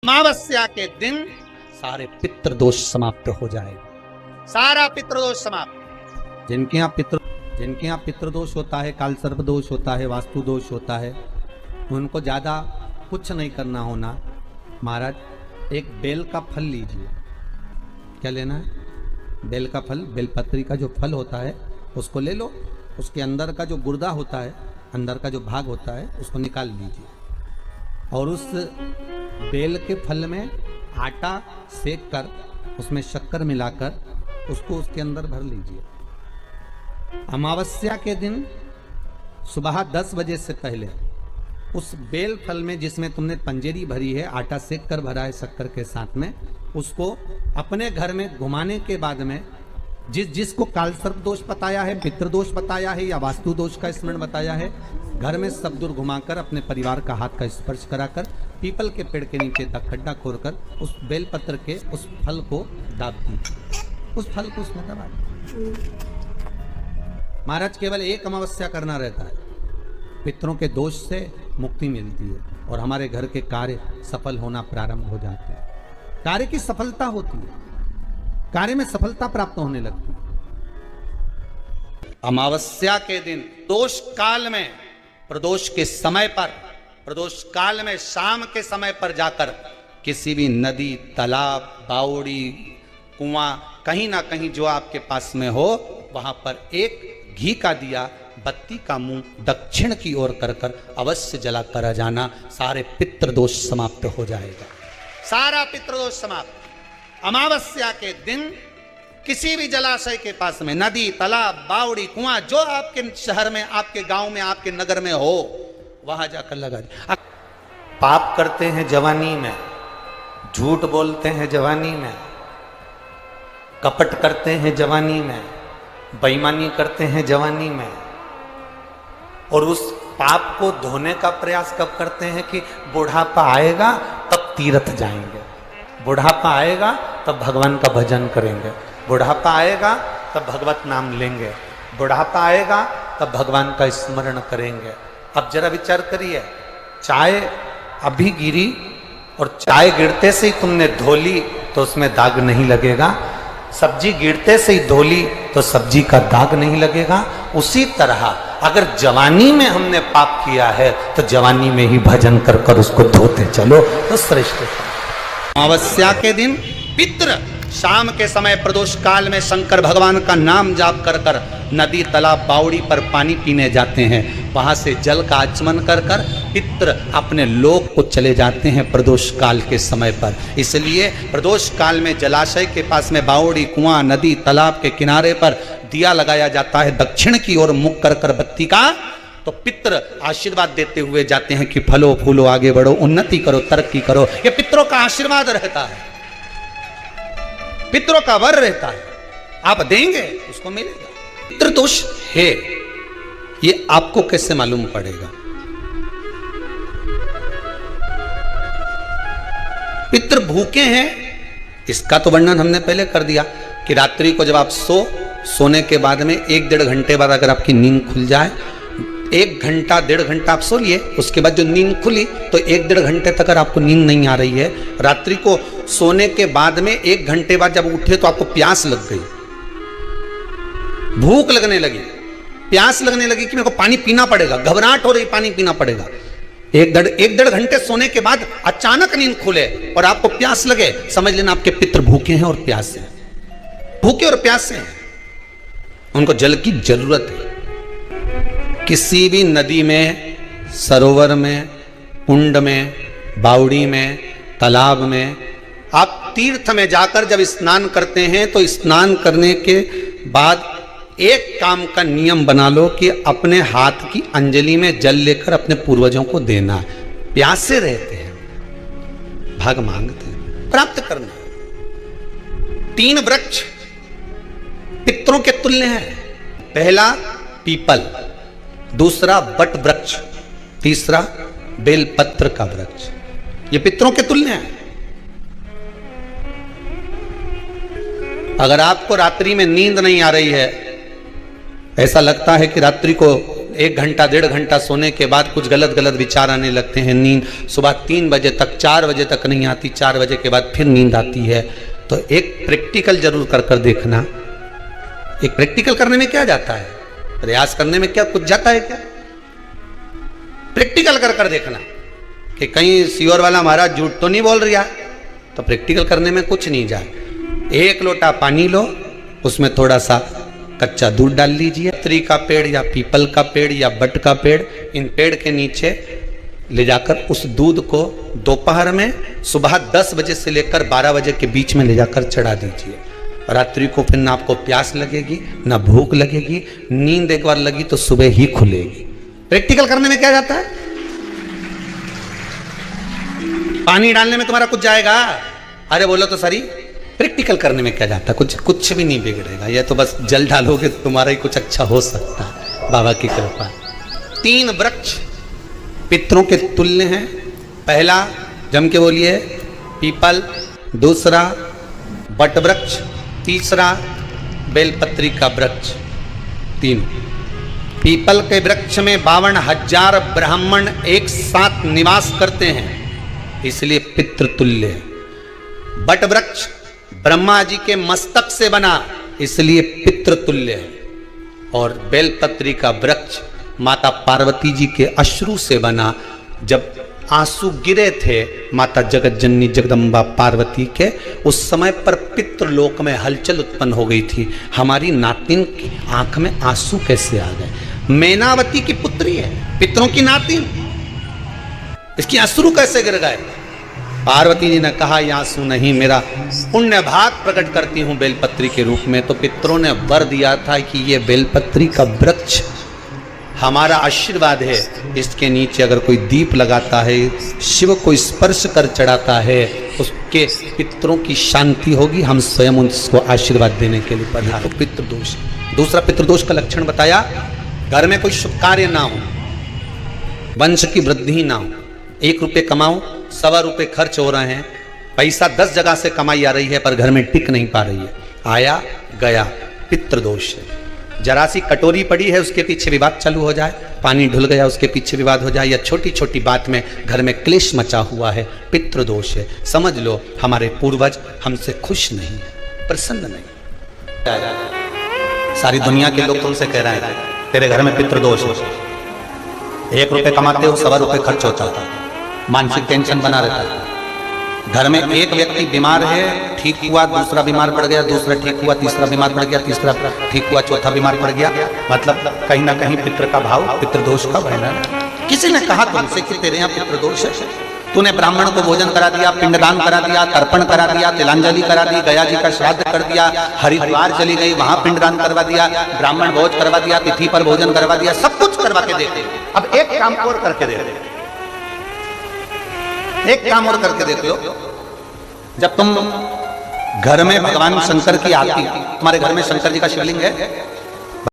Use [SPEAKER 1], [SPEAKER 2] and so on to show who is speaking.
[SPEAKER 1] अमावस्या के दिन सारे पितृदोष समाप्त हो जाएगा, सारा पितृदोष समाप्त। जिनके यहाँ पितृदोष होता है, काल सर्प दोष होता है, वास्तु दोष होता है, उनको ज्यादा कुछ नहीं करना होना। महाराज एक बेल का फल लीजिए। क्या लेना है? बेल का फल, बेलपत्री का जो फल होता है उसको ले लो। उसके अंदर का जो गुर्दा होता है, अंदर का जो भाग होता है, उसको निकाल लीजिए और उस बेल के फल में आटा सेक कर उसमें शक्कर मिलाकर उसको उसके अंदर भर लीजिए। अमावस्या के दिन सुबह 10 बजे से पहले उस बेल फल में जिसमें तुमने पंजेरी भरी है, आटा सेक कर भरा है शक्कर के साथ में, उसको अपने घर में घुमाने के बाद में जिसको काल सर्प दोष बताया है, पितृदोष बताया है या वास्तु दोष का स्मरण बताया है, घर में सब दूर घुमाकर अपने परिवार का हाथ का स्पर्श कराकर पीपल के पेड़ के नीचे खड्डा खोदकर उस बेलपत्र के उस फल को दाब दीजिए। उस फल को उसमें दबा दीजिए। महाराज केवल एक अमावस्या करना रहता है, पितरों के दोष से मुक्ति मिलती है और हमारे घर के कार्य सफल होना प्रारंभ हो जाते हैं। कार्य की सफलता होती है, कार्य में सफलता प्राप्त होने लगती है। अमावस्या के दिन दोष काल में, प्रदोष के समय पर, प्रदोष काल में शाम के समय पर जाकर किसी भी नदी, तालाब, बावड़ी, कुआं, कहीं ना कहीं जो आपके पास में हो, वहां पर एक घी का दिया, बत्ती का मुंह दक्षिण की ओर कर अवश्य जला कर आ जाना। सारे पितृदोष समाप्त हो जाएगा, सारा पितृदोष समाप्त। अमावस्या के दिन किसी भी जलाशय के पास में, नदी, तालाब, बावड़ी, कुआं, जो आपके शहर में, आपके गांव में, आपके नगर में हो, वहां जाकर लगा दे। पाप करते हैं जवानी में, झूठ बोलते हैं जवानी में, कपट करते हैं जवानी में, बेईमानी करते हैं जवानी में, और उस पाप को धोने का प्रयास कब करते हैं कि बुढ़ापा आएगा तब तीर्थ जाएंगे, बुढ़ापा आएगा तब भगवान का भजन करेंगे, बुढ़ापा आएगा तब भगवत नाम लेंगे, बुढ़ापा आएगा तब भगवान का स्मरण करेंगे। अब जरा विचार करिए, चाय अभी गिरी और चाय गिरते से ही तुमने धोली तो उसमें दाग नहीं लगेगा, सब्जी गिरते से ही धोली तो सब्जी का दाग नहीं लगेगा। उसी तरह अगर जवानी में हमने पाप किया है तो जवानी में ही भजन कर कर उसको धोते चलो तो श्रेष्ठ। अमावस्या के दिन पितृ शाम के समय प्रदोष काल में शंकर भगवान का नाम जाप कर कर नदी, तालाब, बावड़ी पर पानी पीने जाते हैं। वहां से जल का आचमन कर कर पितृ अपने लोक को चले जाते हैं प्रदोष काल के समय पर। इसलिए प्रदोष काल में जलाशय के पास में बावड़ी, कुआं, नदी, तालाब के किनारे पर दिया लगाया जाता है दक्षिण की ओर मुख कर कर बत्ती का, तो पितृ आशीर्वाद देते हुए जाते हैं कि फलो फूलो, आगे बढ़ो, उन्नति करो, तरक्की करो। ये पितरों का आशीर्वाद रहता है, पितरों का वर रहता है, आप देंगे उसको मिलेगा। पितृदोष है ये आपको कैसे मालूम पड़ेगा? पितृ भूखे हैं इसका तो वर्णन हमने पहले कर दिया कि रात्रि को जब आप सोने के बाद में 1-1.5 घंटे बाद अगर आपकी नींद खुल जाए, 1 घंटा 1.5 घंटा आप सो लिए, उसके बाद जो नींद खुली तो 1-1.5 घंटे तक अगर आपको नींद नहीं आ रही है, रात्रि को सोने के बाद में 1 घंटे बाद जब उठे तो आपको प्यास लग गई, भूख लगने लगी, प्यास लगने लगी कि मेरे को पानी पीना पड़ेगा, घबराहट हो रही, पानी पीना पड़ेगा। 1-1.5 घंटे सोने के बाद अचानक नींद खुले और आपको प्यास लगे, समझ लेना आपके पितृ भूखे हैं और प्यासे हैं, भूखे और प्यासे हैं, उनको जल की जरूरत है। किसी भी नदी में, सरोवर में, कुंड में, बावड़ी में, तालाब में, आप तीर्थ में जाकर जब स्नान करते हैं तो स्नान करने के बाद एक काम का नियम बना लो कि अपने हाथ की अंजलि में जल लेकर अपने पूर्वजों को देना। प्यासे रहते हैं, भाग मांगते हैं, प्राप्त करना। 3 वृक्ष पितरों के तुल्य हैं। पहला पीपल, दूसरा वट वृक्ष, तीसरा बेलपत्र का वृक्ष। ये पितरों के तुल्य हैं। अगर आपको रात्रि में नींद नहीं आ रही है, ऐसा लगता है कि रात्रि को 1 घंटा 1.5 घंटा सोने के बाद कुछ गलत गलत विचार आने लगते हैं, नींद सुबह 3 बजे तक 4 बजे तक नहीं आती, 4 बजे के बाद फिर नींद आती है, तो एक प्रैक्टिकल जरूर कर कर देखना। एक प्रैक्टिकल करने में क्या जाता है, प्रयास करने में क्या कुछ जाता है क्या? प्रैक्टिकल कर कर देखना कि कहीं सीओर वाला महाराज झूठ तो नहीं बोल रहा है, तो प्रैक्टिकल करने में कुछ नहीं जाए। 1 लोटा पानी लो, उसमें थोड़ा सा कच्चा दूध डाल लीजिए, पत्री का पेड़ या पीपल का पेड़ या बट का पेड़, इन पेड़ के नीचे ले जाकर उस दूध को दोपहर में सुबह 10 बजे से लेकर 12 बजे के बीच में ले जाकर चढ़ा दीजिए। रात्रि को फिर ना आपको प्यास लगेगी ना भूख लगेगी, नींद एक बार लगी तो सुबह ही खुलेगी। प्रैक्टिकल करने में क्या जाता है? पानी डालने में तुम्हारा कुछ जाएगा? अरे बोलो तो सरी, प्रैक्टिकल करने में क्या जाता है? कुछ भी नहीं बिगड़ेगा, यह तो बस जल डालोगे तो तुम्हारा ही कुछ अच्छा हो सकता है, बाबा की कृपा। 3 वृक्ष पितरों के तुल्य हैं। पहला जम के बोलिए पीपल, दूसरा बट वृक्ष, तीसरा बेलपत्री का वृक्ष। 3 पीपल के वृक्ष में 52,000 ब्राह्मण एक साथ निवास करते हैं, इसलिए पितृतुल्य है। बट वृक्ष ब्रह्मा जी के मस्तक से बना, इसलिए पितृतुल्य है। और बेलपत्री का वृक्ष माता पार्वती जी के अश्रु से बना। जब आंसू गिरे थे माता जगत जननी जगदम्बा पार्वती के, उस समय पर पितृलोक में हलचल उत्पन्न हो गई थी। हमारी नातिन की आंख में आंसू कैसे आ गए? मैनावती की पुत्री है, पितरों की नातिन, इसकी अश्रु कैसे गिर गए? पार्वती जी ने कहा ये आंसू नहीं, मेरा पुण्य भाग प्रकट करती हूं बेलपत्री के रूप में। तो पितरों ने वर दिया था कि ये बेलपत्री का वृक्ष हमारा आशीर्वाद है, इसके नीचे अगर कोई दीप लगाता है, शिव को स्पर्श कर चढ़ाता है, उसके पितरों की शांति होगी। हम स्वयं उसको आशीर्वाद देने के लिए पधारे। तो पितृदोष, दूसरा पितृदोष का लक्षण बताया, घर में कोई शुभ कार्य ना हो, वंश की वृद्धि ना हो, 1 रुपये कमाओ 1.25 रुपये खर्च हो रहे हैं, पैसा 10 जगह से कमाई आ रही है पर घर में टिक नहीं पा रही है, आया गया, पितृदोष है। जरा सी कटोरी पड़ी है उसके पीछे विवाद चालू हो जाए, पानी ढुल गया उसके पीछे विवाद हो जाए, या छोटी छोटी बात में घर में क्लेश मचा हुआ है, पितृदोष है। समझ लो हमारे पूर्वज हमसे खुश नहीं है, प्रसन्न नहीं। सारी दुनिया के लोग तुमसे कह रहे हैं तेरे घर में पितृदोष है, 1 रुपये कमाते हो 1.25 रुपये खर्च होता है, मानसिक टेंशन बना रहता है। घर में एक व्यक्ति बीमार है, ठीक हुआ, दूसरा बीमार पड़ गया, दूसरा ठीक हुआ, तीसरा बीमार पड़ गया, तीसरा ठीक हुआ, चौथा बीमार पड़ गया। मतलब कहीं ना कहीं पितृ का भाव, पितृदोष का वर्णन। किसी ने कहा तुमसे कि तेरे यहाँ पितृदोष है, तूने ब्राह्मण को भोजन करा दिया, पिंडदान करा दिया, तर्पण करा दिया, तिलांजलि करा दी, गया जी का श्राद्ध कर दिया, हरिद्वार चली गई वहां पिंडदान करवा दिया, ब्राह्मण भोज करवा दिया, तिथि पर भोजन करवा दिया, सब कुछ करवा के देते। अब एक काम और करके देते, एक काम और करके देते हो। जब तुम घर में भगवान शंकर की आरती, तुम्हारे घर में शंकर जी का शिवलिंग है,